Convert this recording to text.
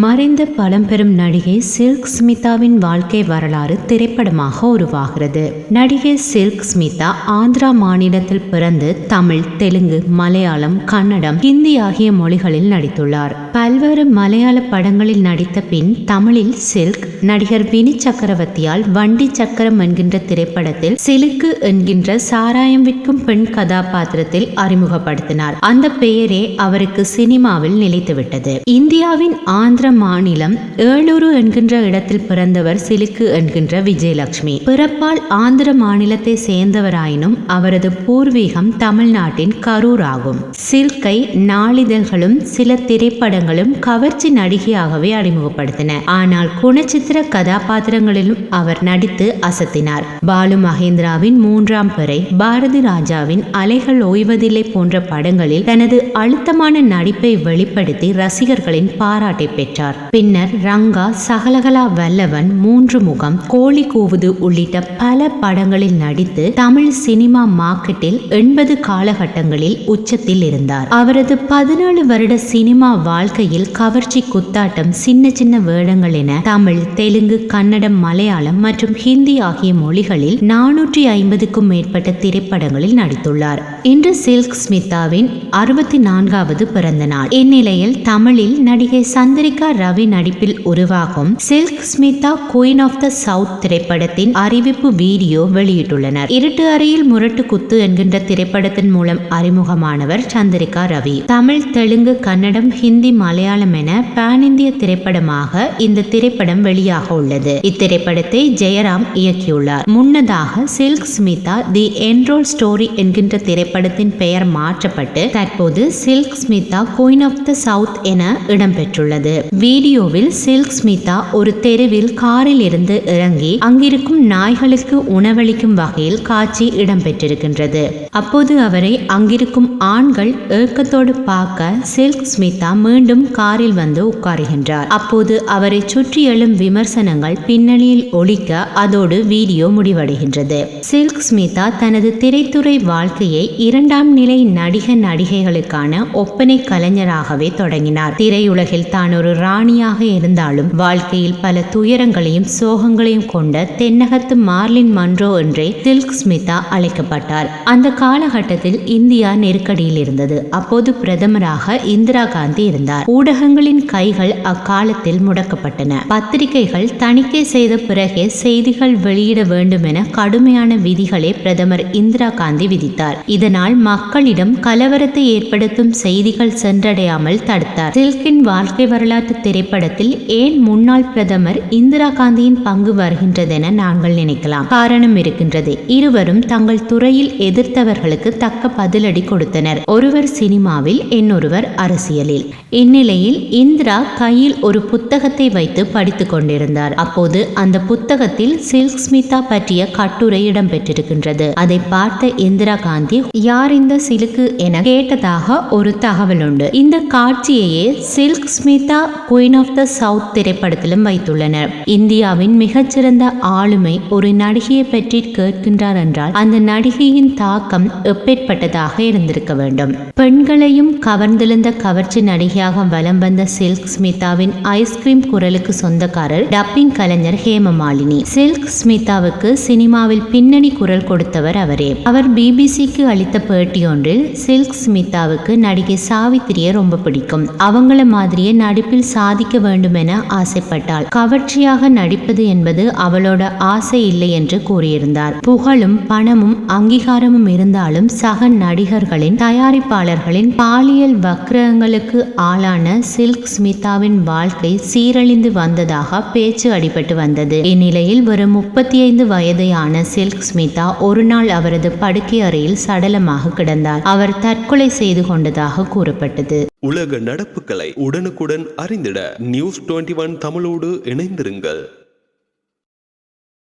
மறைந்த பழம்பெரும் நடிகை சில்க் ஸ்மிதாவின் வாழ்க்கை வரலாறு திரைப்படமாக உருவாகிறது. நடிகை சில்க் ஸ்மிதா ஆந்திரா மாநிலத்தில் பிறந்து தமிழ், தெலுங்கு, மலையாளம், கன்னடம், ஹிந்தி ஆகிய மொழிகளில் நடித்துள்ளார். பல்வேறு மலையாள படங்களில் நடித்த பின் தமிழில் சில்க் நடிகர் வினி சக்கரவர்த்தியால் வண்டி சக்கரம் என்கின்ற திரைப்படத்தில் சிலுக்கு என்கின்ற சாராயம் விற்கும் பெண் கதாபாத்திரத்தில் அறிமுகப்படுத்தினார். அந்த பெயரே அவருக்கு சினிமாவில் நிலைத்துவிட்டது. இந்தியாவின் ஆந்திர மாநிலம் ஏலூரு என்கின்ற இடத்தில் பிறந்தவர் சிலுக்கு என்கின்ற விஜயலட்சுமி. பிறப்பால் ஆந்திர மாநிலத்தை சேர்ந்தவராயினும் அவரது பூர்வீகம் தமிழ்நாட்டின் கரூர் ஆகும். சில்கை நாளிதழ்களும் சில திரைப்படங்களும் கவர்ச்சி நடிகையாகவே அறிமுகப்படுத்தின. ஆனால் குணச்சித்திர கதாபாத்திரங்களிலும் அவர் நடித்து அசத்தினார். பாலு மகேந்திராவின் மூன்றாம் பிறை, பாரதி ராஜாவின் அலைகள் ஓய்வதில்லை போன்ற படங்களில் தனது அழுத்தமான நடிப்பை வெளிப்படுத்தி ரசிகர்களின் பாராட்டை பெற்றார். பின்னர் ரங்கா, சகலகலா வல்லவன், மூன்று முகம், கோழி கூவுது உள்ளிட்ட பல படங்களில் நடித்து தமிழ் சினிமா மார்க்கெட்டில் 80 காலகட்டங்களில் உச்சத்தில் இருந்தார். அவரது 17 வருட சினிமா வாழ்க்கையில் கவர்ச்சி, குத்தாட்டம், சின்ன சின்ன வேடங்கள் என தமிழ், தெலுங்கு, கன்னடம், மலையாளம் மற்றும் ஹிந்தி ஆகிய மொழிகளில் 450க்கும் மேற்பட்ட திரைப்படங்களில் நடித்துள்ளார். இன்று சில்க் ஸ்மிதாவின் 64வது பிறந்த நாள். இந்நிலையில் தமிழில் நடிகை சந்திரிகா ரவி நடிப்பில் உருவாகும் Silk Smitha queen of the south திரைப்படத்தின் அறிவிப்பு வீடியோ வெளியிட்டுள்ளனர். இருட்டு அறையில் முரட்டு குத்து என்கின்ற திரைப்படத்தின் மூலம் அறிமுகமானவர் சந்திரிகா ரவி. தமிழ், தெலுங்கு, கன்னடம், ஹிந்தி, மலையாளம் என பேன் இந்திய திரைப்படமாக இந்த திரைப்படம் வெளியாக உள்ளது. இத்திரைப்படத்தை ஜெயராம் இயக்கியுள்ளார். முன்னதாக Silk Smitha the untold story என்கின்ற திரைப்படத்தின் பெயர் மாற்றப்பட்டு தற்போது Silk Smitha queen of the south என இடம்பெற்றுள்ளது. வீடியோவில் சில்க் ஸ்மிதா ஒரு தெருவில் காரில் இருந்து இறங்கி அங்கிருக்கும் நாய்களுக்கு உணவளிக்கும் வகையில் காட்சி இடம்பெற்றிருக்கின்றது. அப்போது அவரை அங்கிருக்கும் ஆண்கள் ஏக்கத்தோடு பார்க்க சில்க் ஸ்மிதா மீண்டும் காரில் வந்து உட்காருகின்றார். அப்போது அவரை சுற்றி எழும் விமர்சனங்கள் பின்னணியில் ஒலிக்க அதோடு வீடியோ முடிவடைகின்றது. சில்க் ஸ்மிதா தனது திரைத்துறை வாழ்க்கையை 2ஆம் நிலை நடிகைகளுக்கான ஒப்பனை கலைஞராகவே தொடங்கினார். திரையுலகில் தான் ஒரு ராணியாக இருந்தாலும் வாழ்க்கையில் பல துயரங்களையும் சோகங்களையும் கொண்ட தென்னகத்து மார்லின் மன்றோ என்றே சில்க் ஸ்மிதா அழைக்கப்பட்டார். அந்த காலகட்டத்தில் இந்தியா நெருக்கடியில் இருந்தது. அப்போது பிரதமராக இந்திரா காந்தி இருந்தார். ஊடகங்களின் கைகள் அக்காலத்தில் முடக்கப்பட்டன. பத்திரிகைகள் தணிக்கை செய்த பிறகே செய்திகள் வெளியிட வேண்டும் என கடுமையான விதிகளை பிரதமர் இந்திரா காந்தி விதித்தார். இதனால் மக்களிடம் கலவரத்தை ஏற்படுத்தும் செய்திகள் சென்றடையாமல் தடுத்தார். சில்கின் வாழ்க்கை வரலாற்று திரைப்படத்தில் ஏன் முன்னாள் பிரதமர் இந்திரா காந்தியின் பங்கு வருகின்றதென நாங்கள் நினைக்கலாம். காரணம் இருக்கின்றது. இருவரும் தங்கள் துறையில் எதிர்த்தவர்களுக்கு தக்க பதிலடி கொடுத்தனர். ஒருவர் சினிமாவில், இன்னொருவர் அரசியலில். இந்நிலையில் இந்திரா கையில் ஒரு புத்தகத்தை வைத்து படித்துக் கொண்டிருந்தார். அப்போது அந்த புத்தகத்தில் சில்க் ஸ்மிதா பற்றிய கட்டுரை இடம்பெற்றிருக்கின்றது. அதை பார்த்த இந்திரா காந்தி யார் இந்த சிலுக்கு என கேட்டதாக ஒரு தகவல் உண்டு. இந்த காட்சியையே Silk Smitha queen of the South திரைப்படத்திலும் வைத்துள்ளனர். இந்தியாவின் மிகச்சிறந்த ஆளுமை ஒரு நடிகையை பற்றி கேட்கின்றார் என்றால் அந்த நடிகையின் தாக்கம் எப்பேற்பட்டதாக இருந்திருக்க வேண்டும். பெண்களையும் கவர்ந்தெழுந்த கவர்ச்சி நடிகையாக வலம் வந்த சில்க் ஸ்மிதாவின் ஐஸ்கிரீம் குரலுக்கு சொந்தக்காரர் டப்பிங் கலைஞர் ஹேமமாலினி. சில்க் ஸ்மிதாவுக்கு சினிமாவில் பின்னணி குரல் கொடுத்தவர் அவரே. அவர் பிபிசிக்கு அளித்த பேட்டியொன்றில் சில்க் ஸ்மிதாவுக்கு நடிகை சாவித்திரியை ரொம்ப பிடிக்கும். அவங்கள மாதிரியே நடிப்பில் சாதிக்க வேண்டும் என ஆசைப்பட்டாள். கவர்ச்சியாக நடிப்பது என்பது அவளோட ஆசை இல்லை என்று கூறியிருந்தார். புகழும் பணமும் அங்கீகாரமும் இருந்தாலும் சக நடிகர்களின், தயாரிப்பாளர்களின் பாலியல் வக்கிரங்களுக்கு ஆளான சில்க் ஸ்மிதாவின் வாழ்க்கை சீரழிந்து வந்ததாக பேச்சு அடிபட்டு வந்தது. இந்நிலையில் வெறும் 35 வயதையான சில்க் ஸ்மிதா ஒரு நாள் அவரது படுக்கை அறையில் சடலமாக கிடந்தார். அவர் தற்கொலை செய்து கொண்டதாக கூறப்பட்டது. உலக நடப்புகளை உடனுக்குடன் அறிந்திட News 21 தமிழோடு இணைந்திருங்கள்.